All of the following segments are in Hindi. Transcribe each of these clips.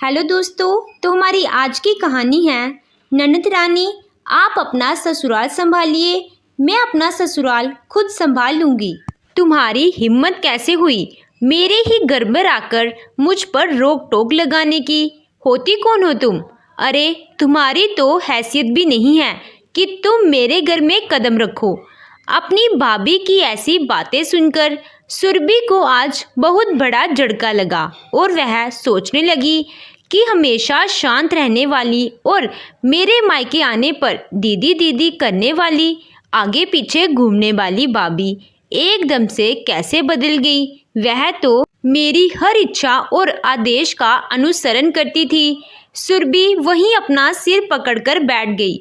हेलो दोस्तों, तो हमारी आज की कहानी है ननद रानी। आप अपना ससुराल संभालिए, मैं अपना ससुराल खुद संभाल लूँगी। तुम्हारी हिम्मत कैसे हुई मेरे ही घर में आकर मुझ पर रोक टोक लगाने की? होती कौन हो तुम? अरे तुम्हारी तो हैसियत भी नहीं है कि तुम मेरे घर में कदम रखो। अपनी भाभी की ऐसी बातें सुनकर सुरभि को आज बहुत बड़ा झटका लगा और वह सोचने लगी कि हमेशा शांत रहने वाली और मेरे मायके आने पर दीदी दीदी करने वाली, आगे पीछे घूमने वाली भाभी एकदम से कैसे बदल गई। वह तो मेरी हर इच्छा और आदेश का अनुसरण करती थी। सुरभि वहीं अपना सिर पकड़कर बैठ गई।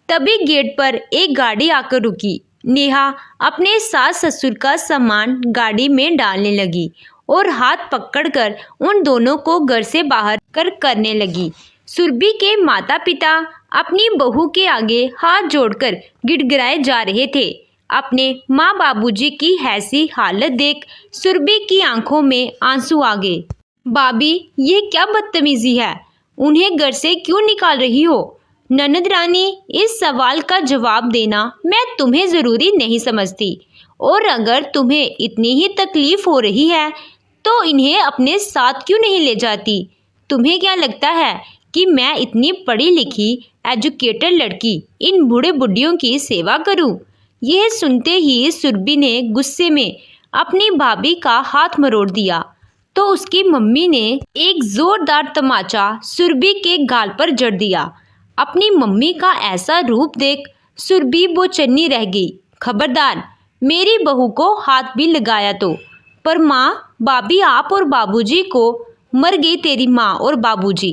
तभी गेट पर एक गाड़ी आकर रुकी। नेहा अपने सास ससुर का सामान गाड़ी में डालने लगी और हाथ पकड़कर उन दोनों को घर से बाहर करने लगी। सुरभि के माता पिता अपनी बहू के आगे हाथ जोड़कर गिड़गिड़ाए जा रहे थे। अपने माँ बाबूजी की ऐसी हालत देख सुरभि की आंखों में आंसू आ गए। भाभी, ये क्या बदतमीजी है? उन्हें घर से क्यों निकाल रही हो? ननद रानी, इस सवाल का जवाब देना मैं तुम्हें ज़रूरी नहीं समझती, और अगर तुम्हें इतनी ही तकलीफ हो रही है तो इन्हें अपने साथ क्यों नहीं ले जाती? तुम्हें क्या लगता है कि मैं इतनी पढ़ी लिखी एजुकेटेड लड़की इन बूढ़े बुढ़ियों की सेवा करूं? यह सुनते ही सुरभि ने गुस्से में अपनी भाभी का हाथ मरोड़ दिया तो उसकी मम्मी ने एक जोरदार तमाचा सुरभि के गाल पर जड़ दिया। अपनी मम्मी का ऐसा रूप देख सुरभि बेचैनी रह गई। खबरदार, मेरी बहू को हाथ भी लगाया तो। पर माँ, भाभी आप और बाबूजी को मर गई तेरी माँ और बाबूजी,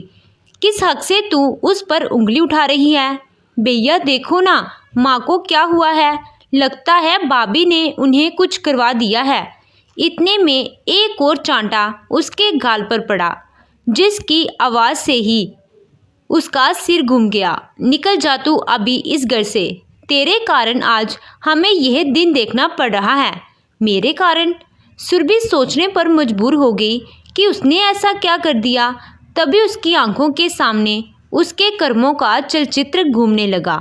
किस हक से तू उस पर उंगली उठा रही है? भैया देखो ना, माँ को क्या हुआ है। लगता है भाभी ने उन्हें कुछ करवा दिया है। इतने में एक और चांटा उसके गाल पर पड़ा, जिसकी आवाज़ से ही उसका सिर घूम गया। निकल जा तू अभी इस घर से। तेरे कारण आज हमें यह दिन देखना पड़ रहा है। मेरे कारण? सुरभि सोचने पर मजबूर हो गई कि उसने ऐसा क्या कर दिया। तभी उसकी आंखों के सामने उसके कर्मों का चलचित्र घूमने लगा।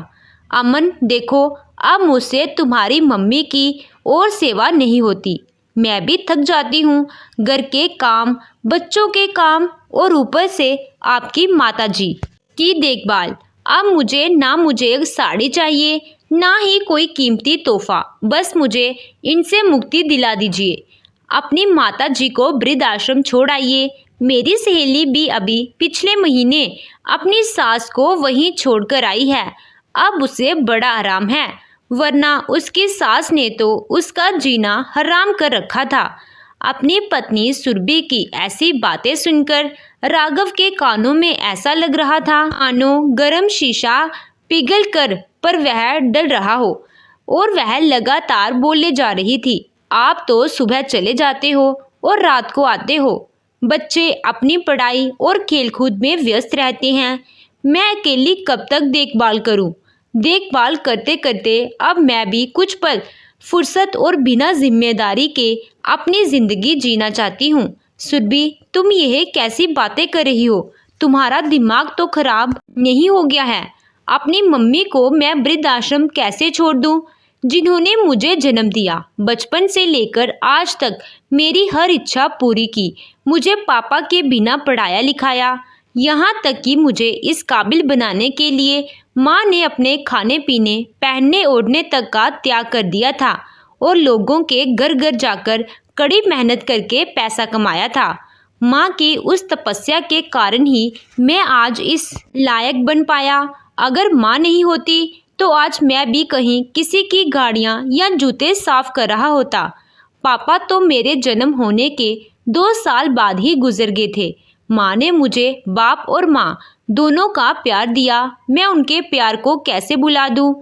अमन देखो, अब मुझसे तुम्हारी मम्मी की और सेवा नहीं होती। मैं भी थक जाती हूँ। घर के काम, बच्चों के काम और ऊपर से आपकी माताजी की देखभाल। अब मुझे एक साड़ी चाहिए, ना ही कोई कीमती तोहफा। बस मुझे इनसे मुक्ति दिला दीजिए। अपनी माता जी को वृद्धाश्रम छोड़ आइए। मेरी सहेली भी अभी पिछले महीने अपनी सास को वहीं छोड़कर आई है। अब उसे बड़ा आराम है, वरना उसकी सास ने तो उसका जीना हराम कर रखा था। अपनी पत्नी सुरभि की ऐसी बातें सुनकर राघव के कानों में ऐसा लग रहा था मानो गर्म शीशा पिघल कर पर वह डल रहा हो, और वह लगातार बोले जा रही थी। आप तो सुबह चले जाते हो और रात को आते हो। बच्चे अपनी पढ़ाई और खेलकूद में व्यस्त रहते हैं। मैं अकेली कब तक देखभाल करूं? देखभाल करते करते अब मैं भी कुछ पल फुर्सत और बिना जिम्मेदारी के अपनी जिंदगी जीना चाहती हूँ। सुरभि, तुम यह कैसी बातें कर रही हो? तुम्हारा दिमाग तो खराब नहीं हो गया है? अपनी मम्मी को मैं वृद्धाश्रम कैसे छोड़ दूँ, जिन्होंने मुझे जन्म दिया, बचपन से लेकर आज तक मेरी हर इच्छा पूरी की, मुझे पापा के बिना पढ़ाया लिखाया, यहाँ तक कि मुझे इस काबिल बनाने के लिए माँ ने अपने खाने पीने, पहनने ओढ़ने तक का त्याग कर दिया था और लोगों के घर घर जाकर कड़ी मेहनत करके पैसा कमाया था। माँ की उस तपस्या के कारण ही मैं आज इस लायक बन पाया। अगर माँ नहीं होती तो आज मैं भी कहीं किसी की गाड़ियाँ या जूते साफ कर रहा होता। पापा तो मेरे जन्म होने के 2 साल बाद ही गुजर गए थे। माँ ने मुझे बाप और माँ दोनों का प्यार दिया। मैं उनके प्यार को कैसे भुला दूँ?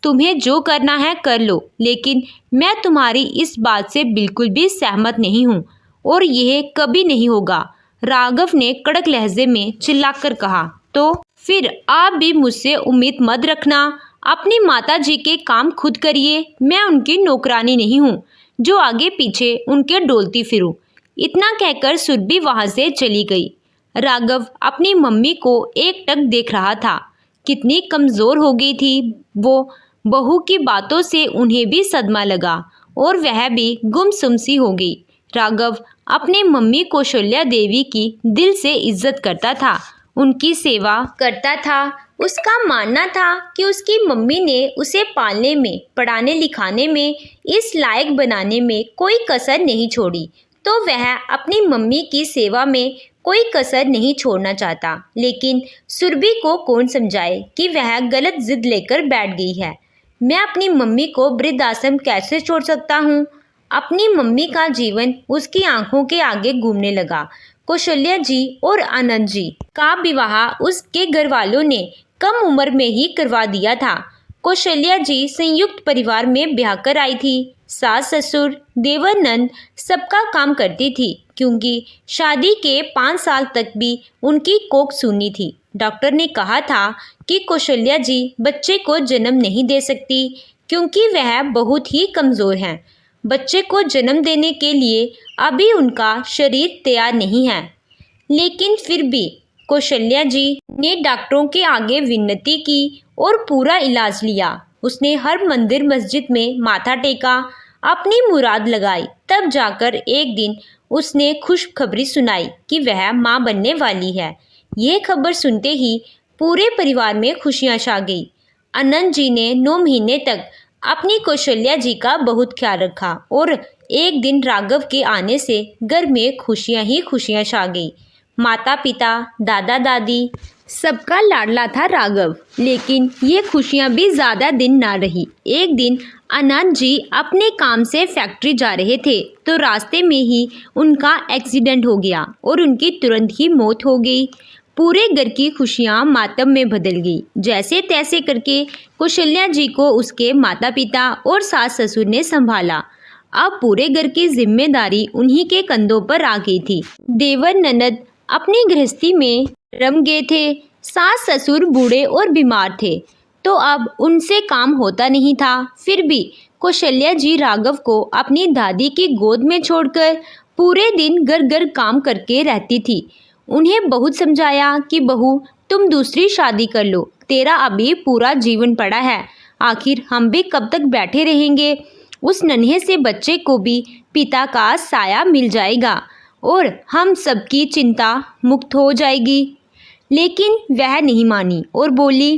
तुम्हें जो करना है कर लो, लेकिन मैं तुम्हारी इस बात से बिल्कुल भी सहमत नहीं हूँ और यह कभी नहीं होगा, राघव ने कड़क लहजे में चिल्लाकर कहा। तो फिर आप भी मुझसे उम्मीद मत रखना। अपनी माता जी के काम खुद करिए। मैं उनकी नौकरानी नहीं हूँ जो आगे पीछे उनके डोलती फिरूं। इतना कहकर सुरभि वहां से चली गई। राघव अपनी मम्मी को एकटक देख रहा था। कितनी कमज़ोर हो गई थी वो। बहू की बातों से उन्हें भी सदमा लगा और वह भी गुमसुम सी हो गई। राघव अपनी मम्मी कौशल्या देवी की दिल से इज्जत करता था, उनकी सेवा करता था। उसका मानना था कि उसकी मम्मी ने उसे पालने में, पढ़ाने लिखाने में, इस लायक बनाने में कोई कसर नहीं छोड़ी, तो वह अपनी मम्मी की सेवा में कोई कसर नहीं छोड़ना चाहता। लेकिन सुरभि को कौन समझाए कि वह गलत जिद लेकर बैठ गई है। मैं अपनी मम्मी को वृद्धाश्रम कैसे छोड़ सकता हूँ। अपनी मम्मी का जीवन उसकी आंखों के आगे घूमने लगा। कौशल्या जी और आनंद जी का विवाह उसके घर वालों ने कम उम्र में ही करवा दिया था। कौशल्या जी संयुक्त परिवार में ब्याह कर आई थी। सास ससुर, देवर नंद सबका काम करती थी, क्योंकि शादी के 5 साल तक भी उनकी कोख सूनी थी। डॉक्टर ने कहा था कि कौशल्या जी बच्चे को जन्म नहीं दे सकती, क्योंकि वह बहुत ही कमज़ोर हैं। बच्चे को जन्म देने के लिए अभी उनका शरीर तैयार नहीं है। लेकिन फिर भी कौशल्या जी ने डॉक्टरों के आगे विनती की और पूरा इलाज लिया। उसने हर मंदिर मस्जिद में माथा टेका, अपनी मुराद लगाई। तब जाकर एक दिन उसने खुशखबरी सुनाई कि वह माँ बनने वाली है। यह खबर सुनते ही पूरे परिवार में खुशियाँ छा गई। आनंद जी ने 9 महीने तक अपनी कौशल्या जी का बहुत ख्याल रखा और एक दिन राघव के आने से घर में खुशियाँ ही खुशियाँ छा गई। माता पिता, दादा दादी सबका लाडला था राघव। लेकिन ये खुशियाँ भी ज़्यादा दिन ना रही। एक दिन आनंद जी अपने काम से फैक्ट्री जा रहे थे, तो रास्ते में ही उनका एक्सीडेंट हो गया और उनकी तुरंत ही मौत हो गई। पूरे घर की खुशियाँ मातम में बदल गई। जैसे तैसे करके कौशल्या जी को उसके माता पिता और सास ससुर ने संभाला। अब पूरे घर की जिम्मेदारी उन्हीं के कंधों पर आ गई थी। देवर ननद अपनी गृहस्थी में रम गए थे। सास ससुर बूढ़े और बीमार थे, तो अब उनसे काम होता नहीं था। फिर भी कौशल्या जी राघव को अपनी दादी की गोद में छोड़कर पूरे दिन घर घर काम करके रहती थी। उन्हें बहुत समझाया कि बहू, तुम दूसरी शादी कर लो, तेरा अभी पूरा जीवन पड़ा है। आखिर हम भी कब तक बैठे रहेंगे। उस नन्हे से बच्चे को भी पिता का साया मिल जाएगा और हम सबकी चिंता मुक्त हो जाएगी। लेकिन वह नहीं मानी और बोली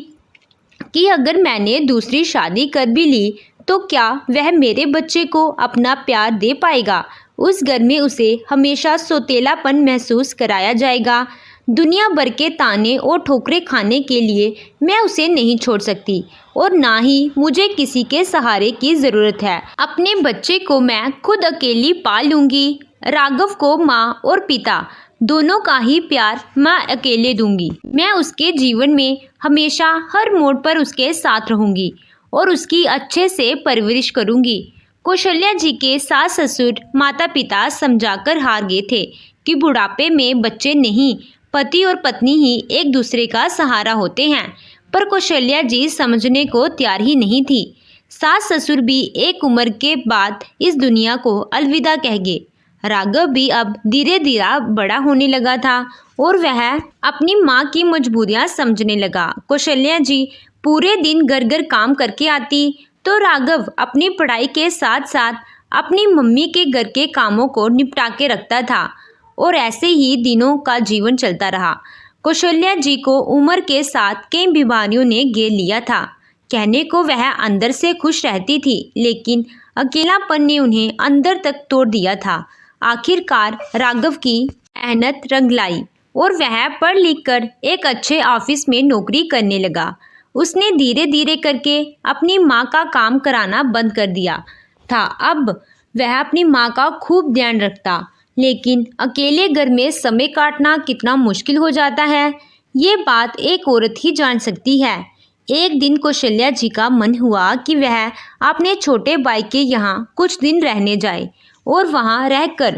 कि अगर मैंने दूसरी शादी कर भी ली तो क्या वह मेरे बच्चे को अपना प्यार दे पाएगा। उस घर में उसे हमेशा सौतेलापन महसूस कराया जाएगा। दुनिया भर के ताने और ठोकरें खाने के लिए मैं उसे नहीं छोड़ सकती और ना ही मुझे किसी के सहारे की ज़रूरत है। अपने बच्चे को मैं खुद अकेली पाल लूँगी। राघव को माँ और पिता दोनों का ही प्यार मैं अकेले दूंगी। मैं उसके जीवन में हमेशा हर मोड़ पर उसके साथ रहूंगी और उसकी अच्छे से परवरिश करूंगी। कौशल्या जी के सास ससुर माता पिता समझाकर हार गए थे कि बुढ़ापे में बच्चे नहीं, पति और पत्नी ही एक दूसरे का सहारा होते हैं। पर कौशल्या जी समझने को तैयार ही नहीं थी। सास ससुर भी एक उम्र के बाद इस दुनिया को अलविदा कह गए। राघव भी अब धीरे धीरे बड़ा होने लगा था और वह अपनी माँ की मजबूरियाँ समझने लगा। कौशल्या जी पूरे दिन घर घर काम करके आती, तो राघव अपनी पढ़ाई के साथ साथ अपनी मम्मी के घर के कामों को निपटा के रखता था और ऐसे ही दिनों का जीवन चलता रहा। कौशल्या जी को उम्र के साथ कई बीमारियों ने घेर लिया था। कहने को वह अंदर से खुश रहती थी, लेकिन अकेलापन ने उन्हें अंदर तक तोड़ दिया था। आखिरकार राघव की मेहनत रंग लाई और वह पढ़ लिख कर एक अच्छे ऑफिस में नौकरी करने लगा। उसने धीरे धीरे करके अपनी माँ का काम कराना बंद कर दिया था। अब वह अपनी माँ का खूब ध्यान रखता, लेकिन अकेले घर में समय काटना कितना मुश्किल हो जाता है, ये बात एक औरत ही जान सकती है। एक दिन कौशल्या जी का मन हुआ कि वह अपने छोटे भाई के यहाँ कुछ दिन रहने जाए और वहाँ रहकर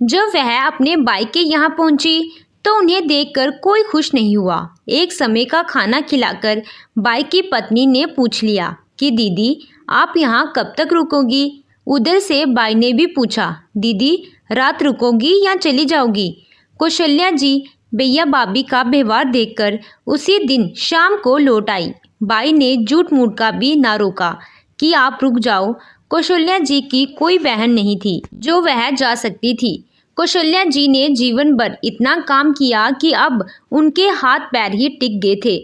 जब वह अपने भाई के यहाँ पहुँची तो उन्हें देखकर कोई खुश नहीं हुआ। एक समय का खाना खिलाकर भाई की पत्नी ने पूछ लिया कि दीदी, आप यहाँ कब तक रुकोगी। उधर से भाई ने भी पूछा, दीदी रात रुकोगी या चली जाओगी। कौशल्या जी भैया भाभी का व्यवहार देखकर उसी दिन शाम को लौट आई। बाई ने झूठ मूठ का भी ना रोका कि आप रुक जाओ। कौशल्या जी की कोई बहन नहीं थी जो वह जा सकती थी। कौशल्या जी ने जीवन भर इतना काम किया कि अब उनके हाथ पैर ही टिक गए थे।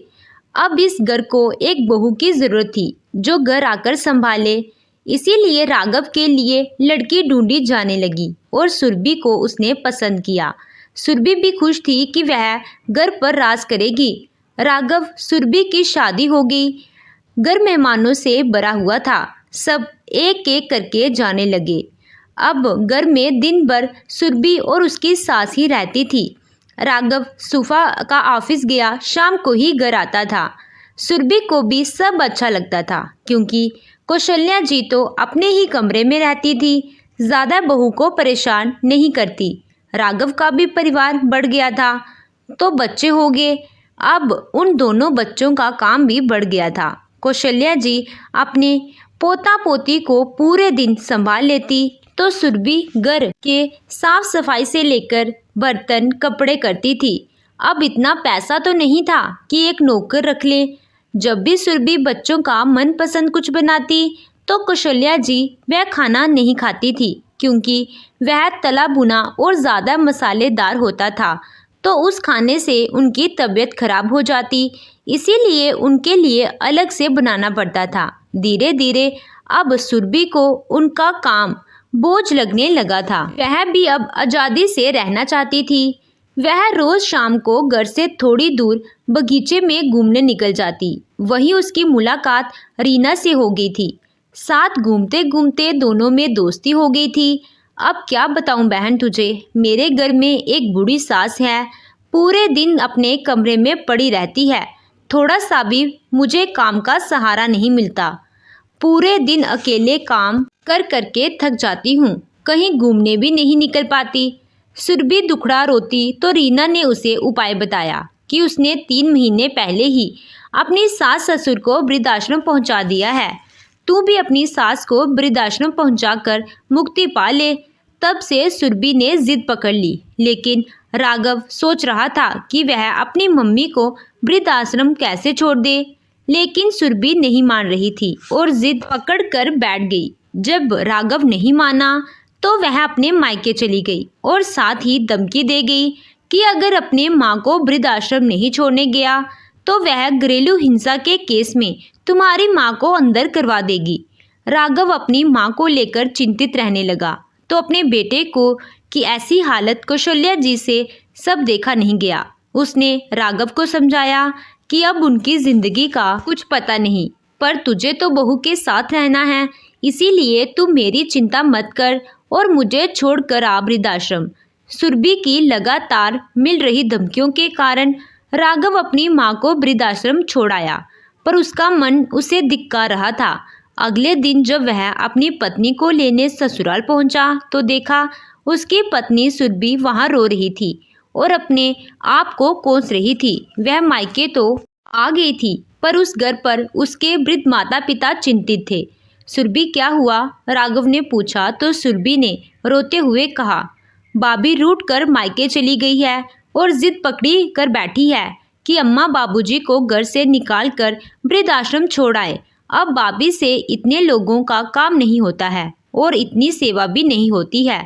अब इस घर को एक बहू की जरूरत थी जो घर आकर संभाले। इसीलिए राघव के लिए लड़की ढूंढी जाने लगी और सुरभि को उसने पसंद किया। सुरभि भी खुश थी कि वह घर पर राज करेगी। राघव सुरभि की शादी हो गई। घर मेहमानों से भरा हुआ था। सब एक एक करके जाने लगे। अब घर में दिन भर सुरभि और उसकी सास ही रहती थी। राघव सुफा का ऑफिस गया शाम को ही घर आता था। सुरभि को भी सब अच्छा लगता था क्योंकि कौशल्या जी तो अपने ही कमरे में रहती थी, ज़्यादा बहू को परेशान नहीं करती। राघव का भी परिवार बढ़ गया था तो बच्चे हो गए। अब उन दोनों बच्चों का काम भी बढ़ गया था। कौशल्या जी अपने पोता पोती को पूरे दिन संभाल लेती तो सुरभि घर के साफ सफाई से लेकर बर्तन कपड़े करती थी। अब इतना पैसा तो नहीं था कि एक नौकर रख ले। जब भी सुरभि बच्चों का मनपसंद कुछ बनाती तो कौशल्या जी वह खाना नहीं खाती थी क्योंकि वह तला भुना और ज़्यादा मसालेदार होता था तो उस खाने से उनकी तबीयत खराब हो जाती। इसीलिए उनके लिए अलग से बनाना पड़ता था। धीरे धीरे अब सुरभि को उनका काम बोझ लगने लगा था। वह भी अब आज़ादी से रहना चाहती थी। वह रोज शाम को घर से थोड़ी दूर बगीचे में घूमने निकल जाती। वहीं उसकी मुलाकात रीना से हो गई थी। साथ घूमते घूमते दोनों में दोस्ती हो गई थी। अब क्या बताऊं बहन तुझे, मेरे घर में एक बूढ़ी सास है, पूरे दिन अपने कमरे में पड़ी रहती है। थोड़ा सा भी मुझे काम का सहारा नहीं मिलता। पूरे दिन अकेले काम कर करके थक जाती हूँ, कहीं घूमने भी नहीं निकल पाती। सुरभि दुखड़ा रोती तो रीना ने उसे उपाय बताया कि उसने 3 महीने पहले ही अपनी सास ससुर को वृद्धाश्रम पहुंचा दिया है। तू भी अपनी सास को वृद्धाश्रम पहुंचाकर मुक्ति पा ले। तब से सुरभि ने जिद पकड़ ली। लेकिन राघव सोच रहा था कि वह अपनी मम्मी को वृद्धाश्रम कैसे छोड़ दे। लेकिन सुरभि नहीं मान रही थी और जिद पकड़ कर बैठ गई। जब राघव नहीं माना तो वह अपने मायके चली गई और साथ ही धमकी दे गई कि अगर अपने माँ को वृद्धाश्रम नहीं छोड़ने गया तो वह घरेलू हिंसा के केस में तुम्हारी माँ को अंदर करवा देगी। राघव अपनी माँ को लेकर चिंतित रहने लगा तो अपने बेटे को की ऐसी हालत कौशल्या जी से सब देखा नहीं गया। उसने राघव को समझाया कि अब उनकी जिंदगी का कुछ पता नहीं, पर तुझे तो बहू के साथ रहना है, इसीलिए तू मेरी चिंता मत कर और मुझे छोड़कर आ वृद्धाश्रम। सुरभि की लगातार मिल रही धमकियों के कारण राघव अपनी माँ को वृद्धाश्रम छोड़ आया, पर उसका मन उसे धिक्कार रहा था। अगले दिन जब वह अपनी पत्नी को लेने ससुराल पहुंचा तो देखा उसकी पत्नी सुरभि वहां रो रही थी और अपने आप को कोस रही थी। वह मायके तो आ गई थी पर उस घर पर उसके वृद्ध माता पिता चिंतित थे। सुरभि क्या हुआ? राघव ने पूछा तो सुरभि ने रोते हुए कहा, भाभी रूठ कर मायके चली गई है और जिद पकड़ी कर बैठी है कि अम्मा बाबूजी को घर से निकाल कर वृद्धाश्रम छोड़ आए। अब भाभी से इतने लोगों का काम नहीं होता है और इतनी सेवा भी नहीं होती है।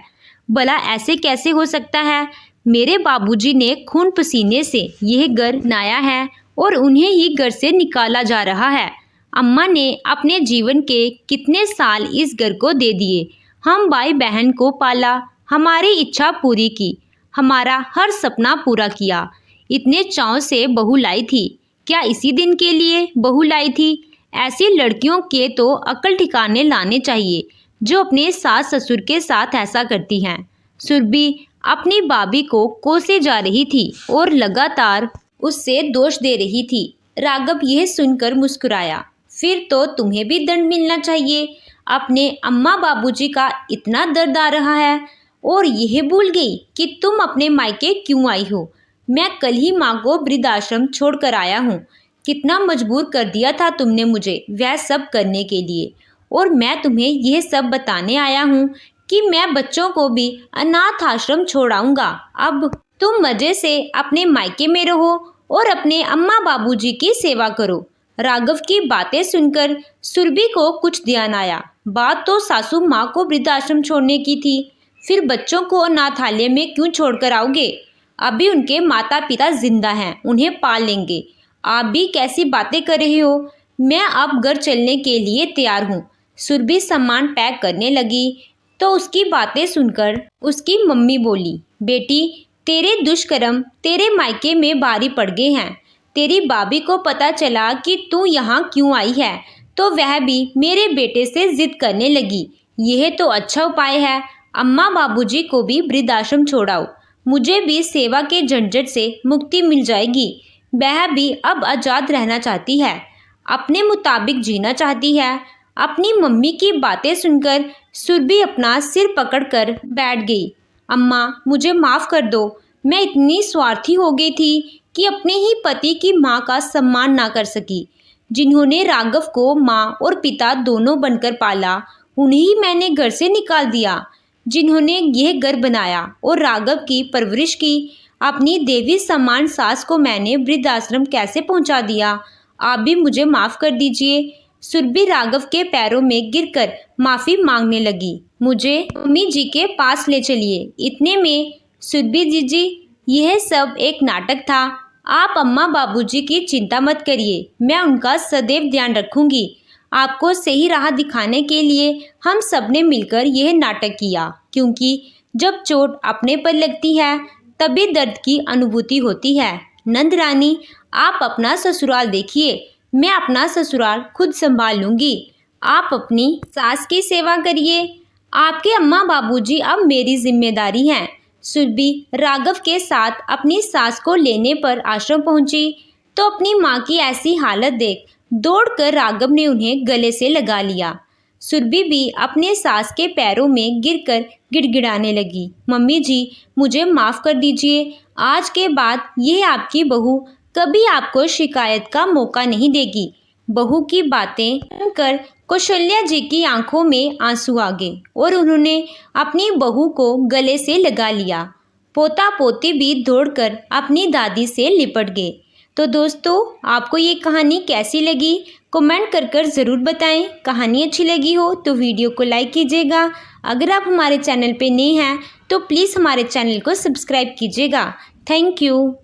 भला ऐसे कैसे हो सकता है? मेरे बाबूजी ने खून पसीने से यह घर बनाया है और उन्हें ही घर से निकाला जा रहा है। अम्मा ने अपने जीवन के कितने साल इस घर को दे दिए। हम भाई बहन को पाला, हमारी इच्छा पूरी की, हमारा हर सपना पूरा किया। इतने चाव से बहू लाई थी। क्या इसी दिन के लिए बहू लाई थी? ऐसी लड़कियों के तो अक्ल ठिकाने लाने चाहिए जो अपने सास ससुर के साथ ऐसा करती हैं। सुरभि अपनी भाभी को कोसे जा रही थी और लगातार उससे दोष दे रही थी। राघव यह सुनकर मुस्कुराया। फिर तो तुम्हें भी दंड मिलना चाहिए। अपने अम्मा बाबूजी का इतना दर्द आ रहा है और यह भूल गई कि तुम अपने मायके क्यों आई हो। मैं कल ही माँ को वृद्धाश्रम छोड़ कर आया हूँ। कितना मजबूर कर दिया था तुमने मुझे वह सब करने के लिए, और मैं तुम्हें यह सब बताने आया हूँ कि मैं बच्चों को भी अनाथ आश्रम छोड़ाऊंगा। अब तुम मज़े से अपने मायके में रहो और अपने अम्मा बाबूजी की सेवा करो। राघव की बातें सुनकर सुरभि को कुछ ध्यान आया। बात तो सासू माँ को वृद्धाश्रम छोड़ने की थी, फिर बच्चों को अनाथालय में क्यों छोड़कर आओगे? अभी उनके माता पिता जिंदा हैं, उन्हें पाल लेंगे। आप भी कैसी बातें कर रहे हो? मैं अब घर चलने के लिए तैयार हूँ। सुरभि सामान पैक करने लगी तो उसकी बातें सुनकर उसकी मम्मी बोली, बेटी तेरे दुष्कर्म तेरे मायके में भारी पड़ गए हैं। तेरी भाभी को पता चला कि तू यहाँ क्यों आई है तो वह भी मेरे बेटे से जिद करने लगी। यह तो अच्छा उपाय है, अम्मा बाबूजी को भी वृद्धाश्रम छोड़ाओ, मुझे भी सेवा के झंझट से मुक्ति मिल जाएगी। वह भी अब आज़ाद रहना चाहती है, अपने मुताबिक जीना चाहती है। अपनी मम्मी की बातें सुनकर सुरभि अपना सिर पकड़कर बैठ गई। अम्मा मुझे माफ़ कर दो, मैं इतनी स्वार्थी हो गई थी कि अपने ही पति की माँ का सम्मान ना कर सकी। जिन्होंने राघव को माँ और पिता दोनों बनकर पाला, उन्हें ही मैंने घर से निकाल दिया। जिन्होंने यह घर बनाया और राघव की परवरिश की, अपनी देवी समान सास को मैंने वृद्धाश्रम कैसे पहुंचा दिया? आप भी मुझे माफ़ कर दीजिए। सुरभि राघव के पैरों में गिरकर माफ़ी मांगने लगी। मुझे मम्मी जी के पास ले चलिए। इतने में सुरभि जी, यह सब एक नाटक था। आप अम्मा बाबूजी की चिंता मत करिए, मैं उनका सदैव ध्यान रखूंगी। आपको सही राह दिखाने के लिए हम सब ने मिलकर यह नाटक किया, क्योंकि जब चोट अपने पर लगती है तभी दर्द की अनुभूति होती है। नंद रानी, आप अपना ससुराल देखिए, मैं अपना ससुराल खुद संभाल लूँगी। आप अपनी सास की सेवा करिए। आपके अम्मा बाबूजी अब मेरी जिम्मेदारी हैं। सुरभि राघव के साथ अपनी सास को लेने पर आश्रम पहुंची तो अपनी माँ की ऐसी हालत देख दौड़कर राघव ने उन्हें गले से लगा लिया। सुरभि भी अपने सास के पैरों में गिरकर गिड़गिड़ाने लगी, मम्मी जी मुझे माफ़ कर दीजिए। आज के बाद ये आपकी बहू कभी आपको शिकायत का मौका नहीं देगी। बहू की बातें सुनकर कौशल्या जी की आंखों में आंसू आ गए और उन्होंने अपनी बहू को गले से लगा लिया। पोता पोती भी दौड़कर अपनी दादी से लिपट गए। तो दोस्तों, आपको ये कहानी कैसी लगी कमेंट कर ज़रूर बताएं। कहानी अच्छी लगी हो तो वीडियो को लाइक कीजिएगा। अगर आप हमारे चैनल पे नए हैं तो प्लीज़ हमारे चैनल को सब्सक्राइब कीजिएगा। Thank you.